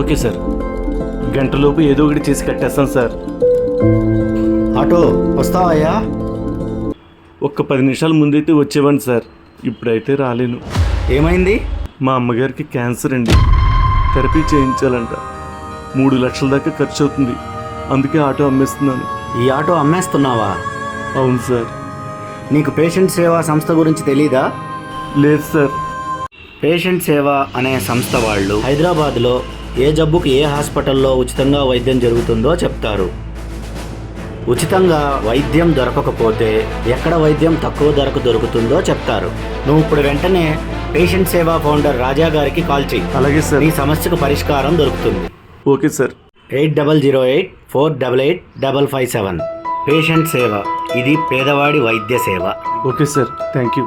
Okay sir, గంటలోపు ఏదో ఒకటి చేసి కట్టేస్తాను సార్. ఆటో వస్తావయ్యా? ఒక్క 10 నిమిషాల ముందైతే వచ్చేవాడిని సార్, ఇప్పుడైతే రాలేను. ఏమైంది? మా అమ్మగారికి క్యాన్సర్ అండి, థెరపీ చేయించాలంట. 3 లక్షల దాకా ఖర్చు అవుతుంది, అందుకే ఆటో అమ్మేస్తున్నాను. ఈ ఆటో అమ్మేస్తున్నావా? అవును సార్. నీకు పేషెంట్ సేవా సంస్థ గురించి తెలీదా? లేదు సార్. పేషెంట్ సేవ అనే సంస్థ వాళ్ళు హైదరాబాద్లో ఏ జబ్బుకి ఏ హాస్పిటల్లో ఉచితంగా వైద్యం జరుగుతుందో చెప్తారు. ఉచితంగా వైద్యం దొరకకపోతే ఎక్కడ వైద్యం తక్కువ ధరకు దొరుకుతుందో చెప్తారు. నువ్వు ఇప్పుడు వెంటనే పేషెంట్ సేవా ఫౌండర్ రాజా గారికి కాల్ చెయ్యి. అలాగే సార్. నీ సమస్యకు పరిష్కారం దొరుకుతుంది. Okay sir. 8008-488-557. పేషెంట్ సేవ, ఇది పేదవాడి వైద్య సేవ. Okay sir, thank you.